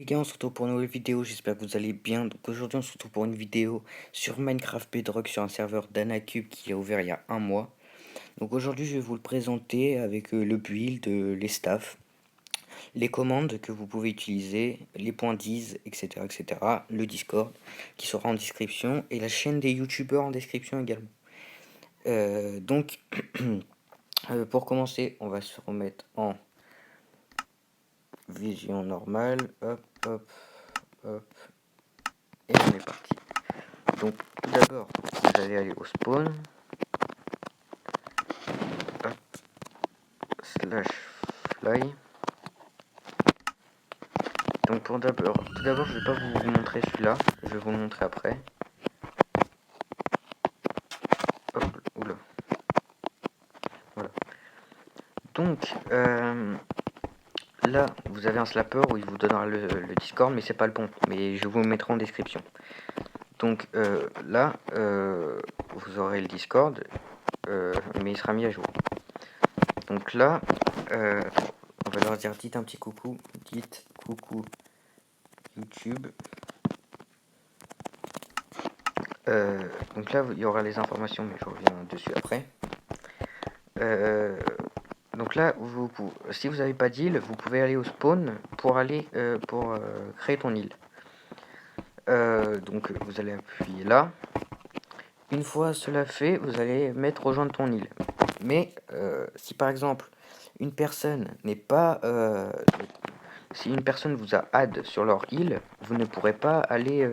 Les gars, on se retrouve pour une nouvelle vidéo, j'espère que vous allez bien. Donc aujourd'hui on se retrouve pour une vidéo sur Minecraft Bedrock sur un serveur d'Anacube qui a ouvert il y a un mois. Donc aujourd'hui je vais vous le présenter avec le build, les staffs, les commandes que vous pouvez utiliser, les points d'ease, etc., etc. Le Discord qui sera en description et la chaîne des youtubeurs en description également. Donc pour commencer on va se remettre en vision normale, hop hop hop, et on est parti. Donc tout d'abord, vous allez aller au spawn, hop, slash fly. Donc tout d'abord, je vais pas vous montrer celui-là, je vais vous le montrer après. Hop, oula, voilà. Donc là, vous avez un slapper où il vous donnera le Discord, mais c'est pas le bon. Mais je vous le mettrai en description. Donc là, vous aurez le Discord, mais il sera mis à jour. Donc là, on va leur dire dites un petit coucou, dites coucou YouTube. Donc là, il y aura les informations, mais je reviens dessus après. Donc là, si vous n'avez pas d'île, vous pouvez aller au spawn pour créer ton île. Donc vous allez appuyer là. Une fois cela fait, vous allez mettre rejoindre ton île. Mais si par exemple une personne n'est pas, si une personne vous a add sur leur île, vous ne pourrez pas aller,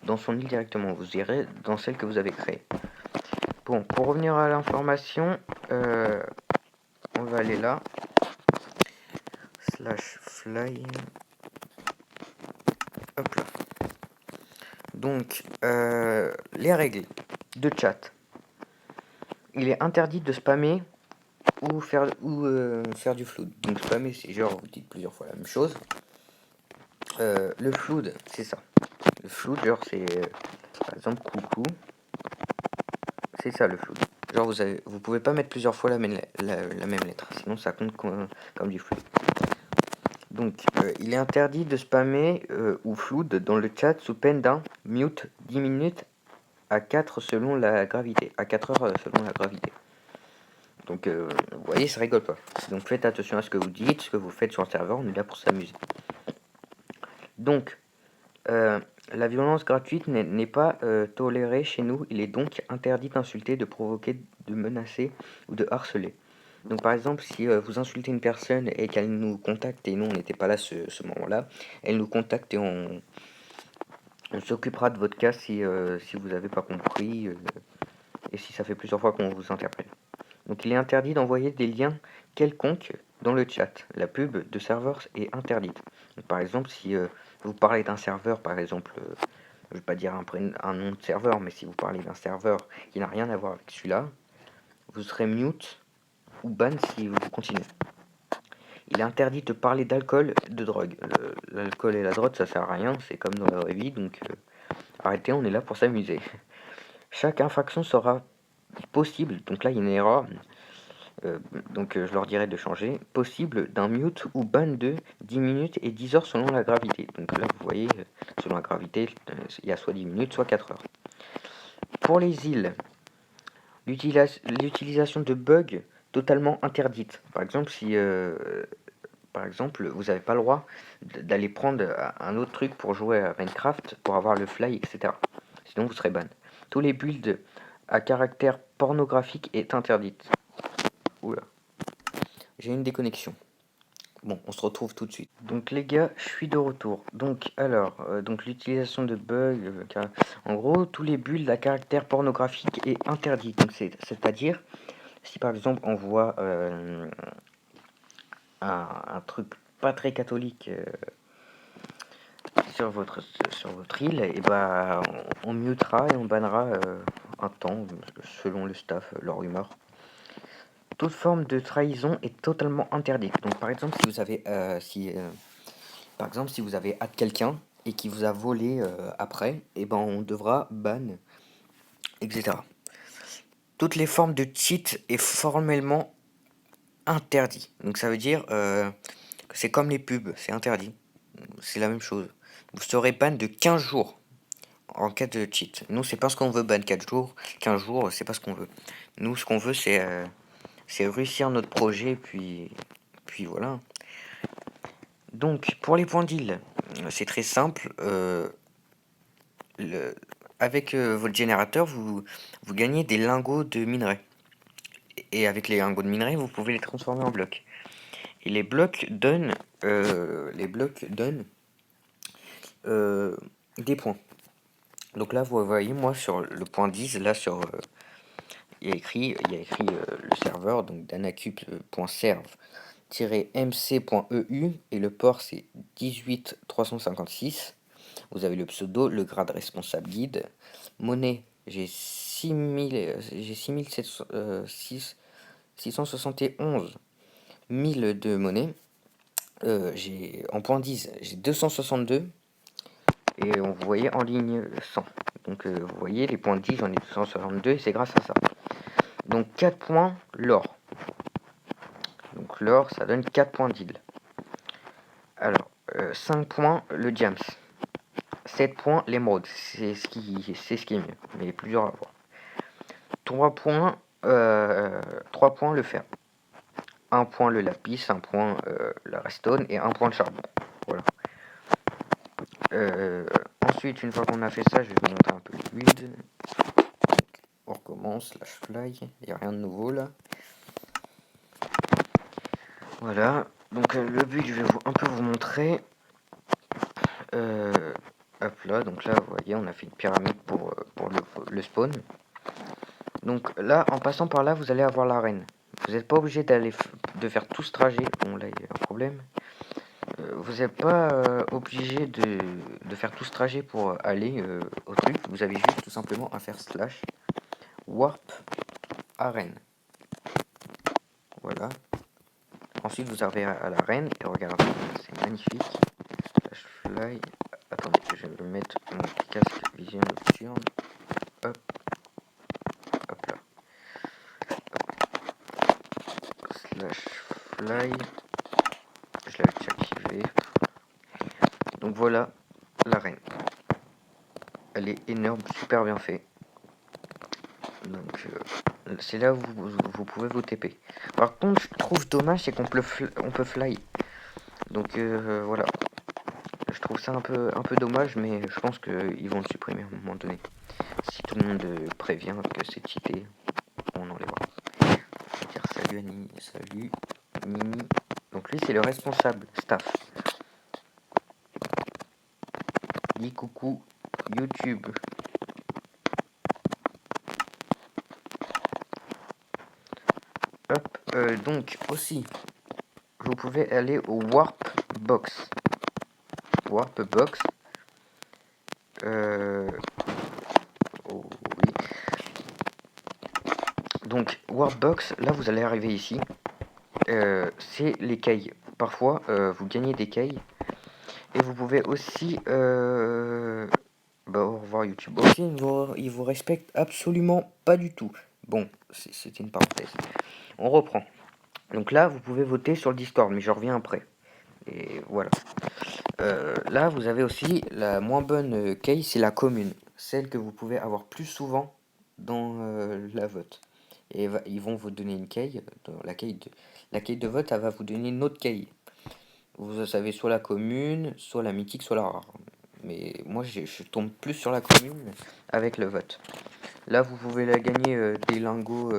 dans son île directement. Vous irez dans celle que vous avez créée. Bon, pour revenir à l'information, on va aller là. Slash fly. Hop là. Donc, les règles de chat. Il est interdit de spammer ou faire du flood. Donc spammer, c'est genre vous dites plusieurs fois la même chose. Le flood, c'est ça. Le flood, genre c'est par exemple coucou. C'est ça le flood. Genre vous pouvez pas mettre plusieurs fois la même lettre, sinon ça compte comme du flood. Donc il est interdit de spammer ou flood dans le chat sous peine d'un mute 10 minutes à 4 selon la gravité. À 4 heures selon la gravité. Donc vous voyez, ça rigole pas. Donc faites attention à ce que vous dites, ce que vous faites sur le serveur, on est là pour s'amuser. Donc la violence gratuite n'est pas tolérée chez nous. Il est donc interdit d'insulter, de provoquer, de menacer ou de harceler. Donc par exemple, si vous insultez une personne et qu'elle nous contacte, et nous on n'était pas là ce moment-là, elle nous contacte et on s'occupera de votre cas si vous n'avez pas compris et si ça fait plusieurs fois qu'on vous interpelle. Donc il est interdit d'envoyer des liens quelconques dans le chat. La pub de serveur est interdite. Donc, par exemple, si vous parlez d'un serveur, par exemple, je ne vais pas dire un nom de serveur, mais si vous parlez d'un serveur qui n'a rien à voir avec celui-là, vous serez mute ou ban si vous continuez. Il est interdit de parler d'alcool, de drogue. L'alcool et la drogue, ça sert à rien, c'est comme dans la vraie vie, donc arrêtez, on est là pour s'amuser. Chaque infraction sera possible, donc là il y a une erreur, donc je leur dirai de changer, possible d'un mute ou ban de 10 minutes et 10 heures selon la gravité. Donc là vous voyez, selon la gravité, il y a soit 10 minutes, soit 4 heures. Pour les îles, l'utilisation de bugs totalement interdite. Par exemple, si vous n'avez pas le droit d'aller prendre un autre truc pour jouer à Minecraft, pour avoir le fly, etc. Sinon vous serez ban. Tous les builds à caractère pornographique est interdite. Oula. J'ai une déconnexion. Bon, on se retrouve tout de suite. Donc les gars, je suis de retour. Donc alors, donc l'utilisation de bugs, en gros, tous les builds à caractère pornographique est interdit. Donc c'est-à-dire, si par exemple on voit un truc pas très catholique sur votre île, et bah on mutera et on bannera un temps selon le staff, leur humeur. Toute forme de trahison est totalement interdite. Donc par exemple si vous avez si vous avez hack quelqu'un et qui vous a volé après, et ben on devra ban, etc. Toutes les formes de cheat est formellement interdit. Donc ça veut dire C'est comme les pubs, c'est interdit. C'est la même chose. Vous serez ban de 15 jours en cas de cheat. Nous, c'est pas ce qu'on veut ban 4 jours. 15 jours, c'est pas ce qu'on veut. Nous, ce qu'on veut, c'est réussir notre projet, puis voilà. Donc, pour les points deal, c'est très simple. Avec votre générateur, vous gagnez des lingots de minerai. Et avec les lingots de minerai, vous pouvez les transformer en blocs. Et les blocs donnent, des points. Donc là, vous voyez, moi, sur le point 10, là, il y a écrit le serveur, donc danacube.serve-mc.eu, et le port, c'est 18356. Vous avez le pseudo, le grade responsable guide. Monnaie, j'ai 671 000 de monnaie. En point 10, j'ai 262. Et vous voyez en ligne 100. Donc vous voyez les points 10, j'en ai 262 et c'est grâce à ça. Donc 4 points l'or. Donc l'or, ça donne 4 points d'île. Alors, 5 points le diams. 7 points l'émeraude. C'est ce qui est mieux, mais plus dur à voir. 3 points, 3 points le fer. 1 point le lapis, 1 point la redstone et 1 point le charbon. Voilà. Ensuite, une fois qu'on a fait ça, je vais vous montrer un peu le build. On recommence, slash fly, il n'y a rien de nouveau là. Voilà, donc le but, je vais un peu vous montrer. Hop là, donc là, vous voyez, on a fait une pyramide pour le spawn. Donc là, en passant par là, vous allez avoir l'arène. Vous n'êtes pas obligé de faire tout ce trajet. Bon, là, il y a un problème. Vous n'êtes pas obligé de faire tout ce trajet pour aller au truc. Vous avez juste tout simplement à faire slash warp arène. Voilà. Ensuite, vous arrivez à l'arène et regardez, c'est magnifique. Slash fly. Attendez, je vais mettre mon casque vision nocturne. Hop. Hop là. Hop. Slash fly. Je l'avais déjà activé. Donc voilà l'arène. Elle est énorme, super bien fait. Donc c'est là où vous pouvez vous TP. Par contre, je trouve dommage, c'est qu'on peut fly. Donc voilà. Je trouve ça un peu dommage, mais je pense qu'ils vont le supprimer à un moment donné. Si tout le monde prévient que c'est cheaté, on enlèvera. Je vais dire salut Annie, salut Nini. Donc lui c'est le responsable, staff. Dis coucou YouTube. Hop, donc aussi, vous pouvez aller au Warp Box. Warp Box. Oh, oui. Donc Warp Box, là vous allez arriver ici. C'est les cailles. Parfois, vous gagnez des cailles. Et vous pouvez aussi... au revoir YouTube. Aussi, il vous respecte absolument pas du tout. Bon, c'était une parenthèse. On reprend. Donc là, vous pouvez voter sur le Discord, mais je reviens après. Et voilà. Là, vous avez aussi la moins bonne case, c'est la commune. Celle que vous pouvez avoir plus souvent dans la vote. Et ils vont vous donner une key. La key de vote, elle va vous donner une autre key. Vous savez, soit la commune, soit la mythique, soit la rare. Mais moi, je tombe plus sur la commune avec le vote. Là, vous pouvez la gagner des lingots,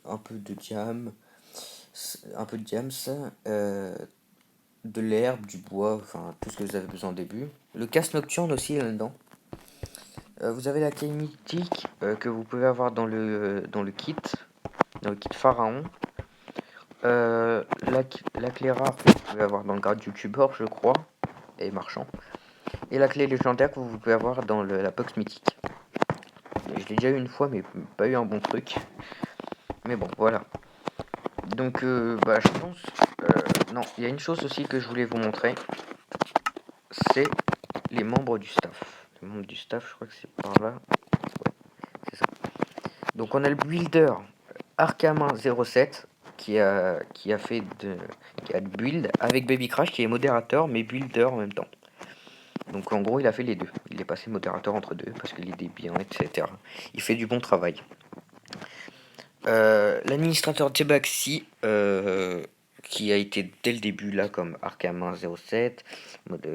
un peu de diam, de l'herbe, du bois, enfin tout ce que vous avez besoin au début. Le casse nocturne aussi est là-dedans. Vous avez la clé mythique que vous pouvez avoir dans le kit pharaon. La clé rare que vous pouvez avoir dans le grade youtubeur, je crois, et marchand. Et la clé légendaire que vous pouvez avoir dans la box mythique. Je l'ai déjà eu une fois, mais pas eu un bon truc. Mais bon, voilà. Donc, je pense... non, il y a une chose aussi que je voulais vous montrer. C'est les membres du staff. Les membres du staff, je crois que c'est par là. Ouais, c'est ça. Donc, on a le builder Arcamin 07 qui a fait qui a build avec Baby Crash qui est modérateur mais builder en même temps. Donc en gros il a fait les deux. Il est passé modérateur entre deux parce qu'il est bien, etc. Il fait du bon travail. L'administrateur Jebaxi, qui a été dès le début là comme Arkham 07,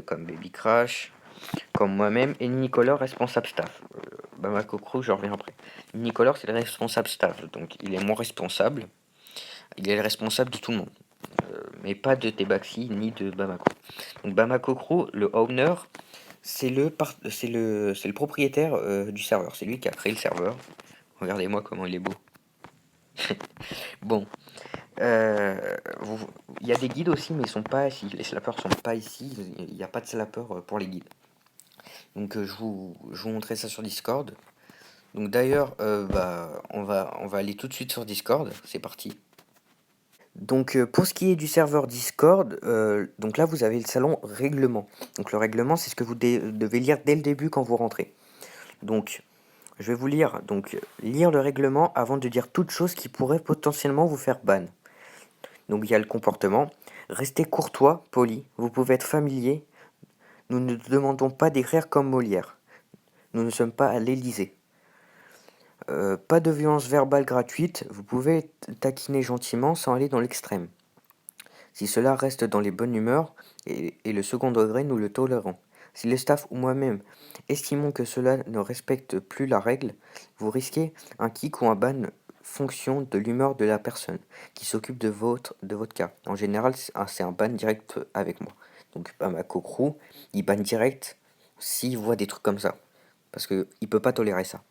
comme Baby Crash, comme moi-même, et Nicolas, responsable staff. Bamako Crew, je reviens après. Nicolas, c'est le responsable staff, donc il est mon responsable. Il est le responsable de tout le monde, mais pas de Tebaxi ni de Bamako. Donc Bamako Crew, le owner, c'est le propriétaire du serveur. C'est lui qui a créé le serveur. Regardez-moi comment il est beau. Bon, il y a des guides aussi, mais ils sont pas ici. Les slappers sont pas ici. Il n'y a pas de slapper pour les guides. Donc je vous montrerai ça sur Discord. Donc d'ailleurs, on va aller tout de suite sur Discord. C'est parti. Donc pour ce qui est du serveur Discord, donc là vous avez le salon règlement. Donc le règlement, c'est ce que vous devez lire dès le début quand vous rentrez. Donc je vais vous lire lire le règlement avant de dire toute chose qui pourrait potentiellement vous faire ban. Donc il y a le comportement. Restez courtois, poli. Vous pouvez être familier. Nous ne demandons pas d'écrire comme Molière. Nous ne sommes pas à l'Élysée. Pas de violence verbale gratuite. Vous pouvez taquiner gentiment sans aller dans l'extrême. Si cela reste dans les bonnes humeurs et le second degré, nous le tolérons. Si le staff ou moi-même estimons que cela ne respecte plus la règle, vous risquez un kick ou un ban fonction de l'humeur de la personne qui s'occupe de votre cas. En général, c'est un ban direct avec moi. Donc ma co-crew, il ban direct s'il voit des trucs comme ça. Parce qu'il ne peut pas tolérer ça.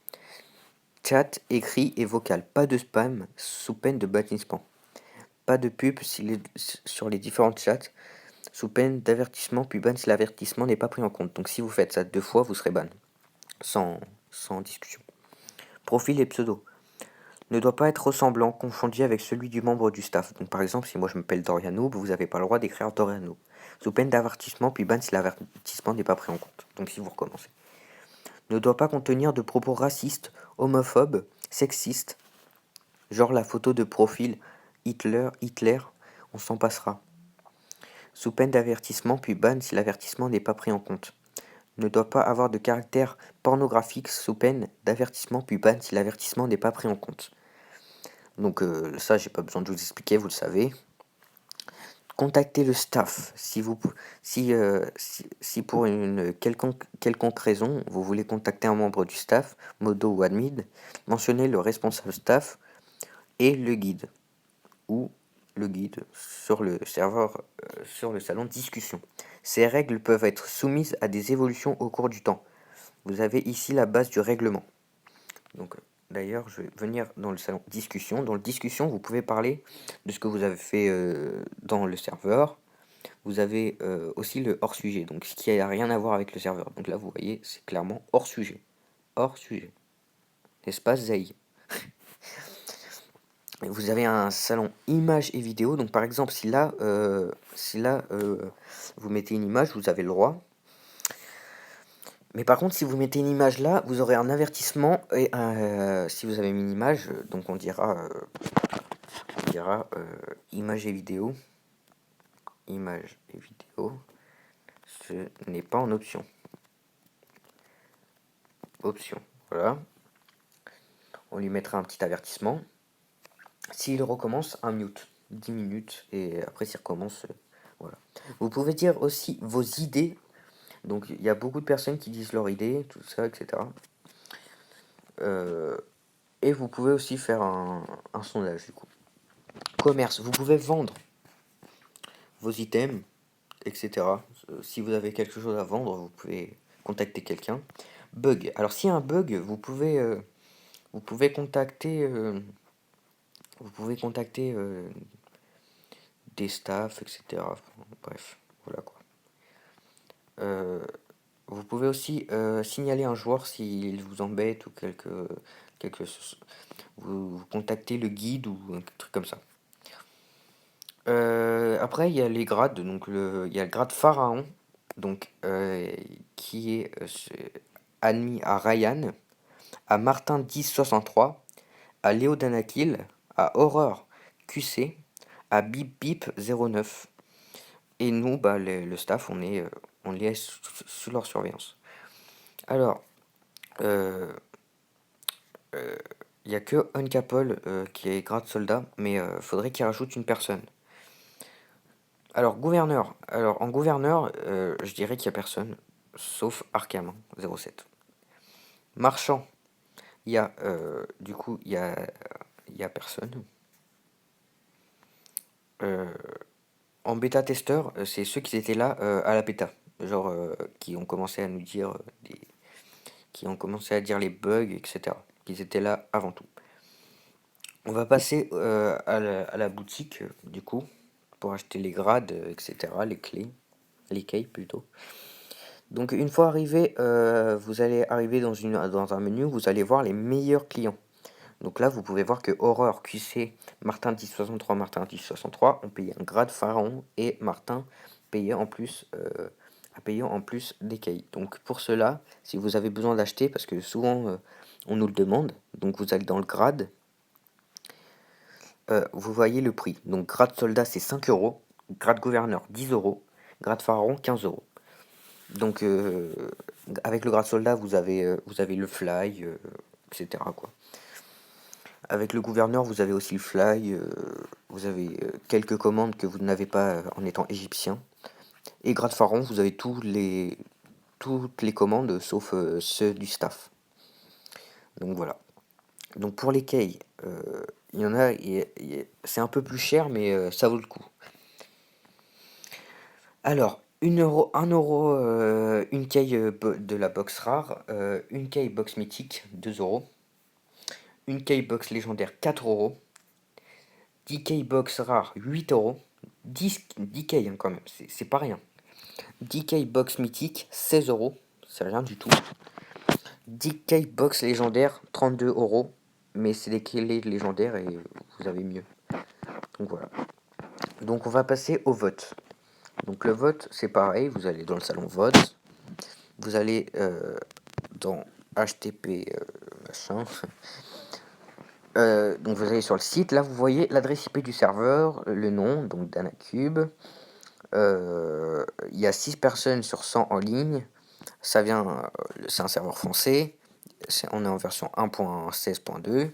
Chat, écrit et vocal. Pas de spam sous peine de bannissement. Pas de pub sur les différents chats sous peine d'avertissement puis ban si l'avertissement n'est pas pris en compte. Donc si vous faites ça 2 fois, vous serez ban. Sans discussion. Profil et pseudo. Ne doit pas être ressemblant, confondu avec celui du membre du staff. Donc par exemple, si moi je m'appelle Doriano, vous n'avez pas le droit d'écrire Doriano. Sous peine d'avertissement puis ban si l'avertissement n'est pas pris en compte. Donc si vous recommencez. Ne doit pas contenir de propos racistes, homophobes, sexistes, genre la photo de profil Hitler, on s'en passera. Sous peine d'avertissement puis ban si l'avertissement n'est pas pris en compte. Ne doit pas avoir de caractère pornographique sous peine d'avertissement puis ban si l'avertissement n'est pas pris en compte. Donc ça, j'ai pas besoin de vous expliquer, vous le savez. Contactez le staff si pour une quelconque raison vous voulez contacter un membre du staff, modo ou admin, mentionnez le responsable staff et le guide ou le guide sur le serveur, sur le salon de discussion. Ces règles peuvent être soumises à des évolutions au cours du temps. Vous avez ici la base du règlement. Donc d'ailleurs, je vais venir dans le salon discussion. Dans le discussion, vous pouvez parler de ce que vous avez fait dans le serveur. Vous avez aussi le hors sujet, donc ce qui n'a rien à voir avec le serveur. Donc là, vous voyez, c'est clairement hors sujet. Hors sujet. Espace ZEI. Vous avez un salon images et vidéos. Donc par exemple, si là, vous mettez une image, vous avez le droit. Mais par contre, si vous mettez une image là, vous aurez un avertissement. Et si vous avez mis une image, donc on dira image et vidéo. Image et vidéo. Ce n'est pas en option. Option. Voilà. On lui mettra un petit avertissement. S'il recommence, un mute. 10 minutes. Et après, s'il recommence, voilà. Vous pouvez dire aussi vos idées. Donc, il y a beaucoup de personnes qui disent leurs idées, tout ça, etc. Et vous pouvez aussi faire un sondage, du coup. Commerce. Vous pouvez vendre vos items, etc. Si vous avez quelque chose à vendre, vous pouvez contacter quelqu'un. Bug. Alors, s'il y a un bug, vous pouvez contacter... des staffs, etc. Bref, voilà quoi. Vous pouvez aussi signaler un joueur s'il vous embête ou vous contactez le guide ou un truc comme ça. Après, il y a les grades. Donc, il y a le grade Pharaon, donc, qui est admis à Ryan, à Martin 1063, à Léo Danakil, à Horreur QC, à bip bip 09. Et nous, bah, le staff, on les est sous leur surveillance. Alors, il n'y a que Uncapple qui est grade soldat, mais faudrait qu'il rajoute une personne. Alors, gouverneur. Alors, en gouverneur, je dirais qu'il n'y a personne, sauf Arkham 07. Marchand, il y a, du coup, il y a personne. En bêta-testeur, c'est ceux qui étaient là à la bêta. Genre, qui ont commencé à nous dire qui ont commencé à dire les bugs, etc. Qu'ils étaient là avant tout. On va passer à la boutique, du coup, pour acheter les grades, etc. Les clés. Les keys plutôt. Donc une fois arrivé, vous allez arriver dans un menu, vous allez voir les meilleurs clients. Donc là, vous pouvez voir que Horreur, QC, Martin 1063, Martin 1063 ont payé un grade pharaon et Martin payé en plus, a payé en plus des keys. Donc pour cela, si vous avez besoin d'acheter, parce que souvent on nous le demande, donc vous allez dans le grade, vous voyez le prix. Donc grade soldat c'est 5 euros, grade gouverneur 10 euros, grade pharaon 15 euros. Donc avec le grade soldat vous avez le fly, etc. quoi. Avec le gouverneur, vous avez aussi le fly, vous avez quelques commandes que vous n'avez pas en étant égyptien. Et grade pharaon, vous avez toutes les commandes sauf ceux du staff. Donc voilà. Donc pour les keys, il y en a, c'est un peu plus cher, mais ça vaut le coup. Alors, 1 euro, une key de la box rare, une key box mythique, 2 euros. Une key box légendaire, 4 euros. 10 key box rare, 8 euros. 10 key hein, quand même, c'est pas rien. 10 key box mythique, 16 euros. C'est rien du tout. 10 key box légendaire, 32 euros. Mais c'est des clés légendaires et vous avez mieux. Donc voilà. Donc on va passer au vote. Donc le vote, c'est pareil. Vous allez dans le salon vote. Vous allez dans HTTP machin. Donc vous allez sur le site. Là, vous voyez l'adresse IP du serveur, le nom, donc Danacube. Il y a 6 personnes sur 100 en ligne. Ça vient, c'est un serveur français. On est en version 1.16.2.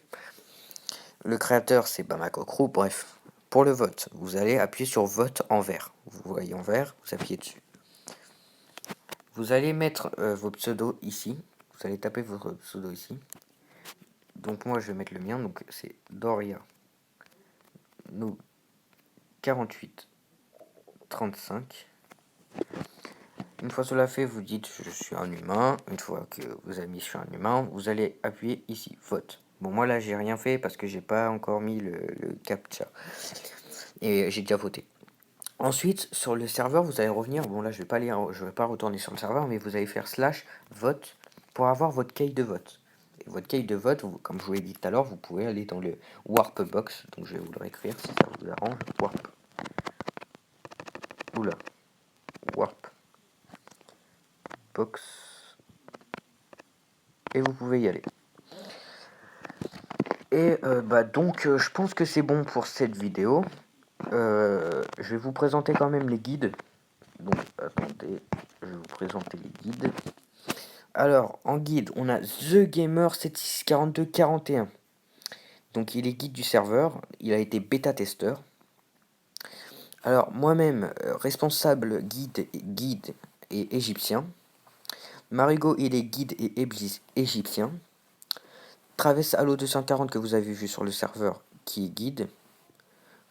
Le créateur, c'est Bamako Crew. Bref, pour le vote, vous allez appuyer sur vote en vert. Vous voyez en vert, vous appuyez dessus. Vous allez mettre vos pseudos ici. Vous allez taper votre pseudo ici. Donc moi, je vais mettre le mien. Donc c'est Doria. Nous 48 35. Une fois cela fait, vous dites je suis un humain. Une fois que vous avez mis je suis un humain, vous allez appuyer ici, vote. Bon, moi là, j'ai rien fait parce que j'ai pas encore mis le captcha. Et j'ai déjà voté. Ensuite, sur le serveur, vous allez revenir. Bon, là, je vais pas retourner sur le serveur, mais vous allez faire /vote pour avoir votre key de vote. Et votre key de vote, comme je vous l'ai dit tout à l'heure, vous pouvez aller dans le warp box. Donc, je vais vous le réécrire si ça vous arrange. Warp. Oula. Warp box. Et vous pouvez y aller. Et donc, je pense que c'est bon pour cette vidéo. Je vais vous présenter quand même les guides. Donc, attendez, je vais vous présenter les guides. Alors, en guide, on a The Gamer 764241. Donc, il est guide du serveur. Il a été bêta-testeur. Alors, moi-même, responsable guide et égyptien. Marigo, il est guide et égyptien. Travis Halo 240 que vous avez vu sur le serveur, qui est guide.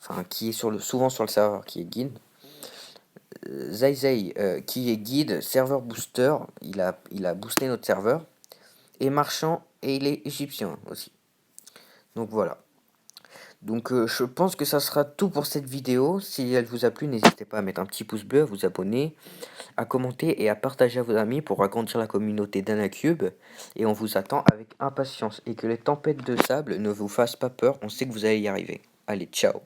Enfin, qui est souvent sur le serveur, qui est guide. Zai qui est guide, serveur booster, il a boosté notre serveur. Et marchand, et il est égyptien aussi. Donc voilà. Donc je pense que ça sera tout pour cette vidéo. Si elle vous a plu, n'hésitez pas à mettre un petit pouce bleu, à vous abonner, à commenter et à partager à vos amis pour agrandir la communauté d'Anacube. Et on vous attend avec impatience. Et que les tempêtes de sable ne vous fassent pas peur, on sait que vous allez y arriver. Allez, ciao!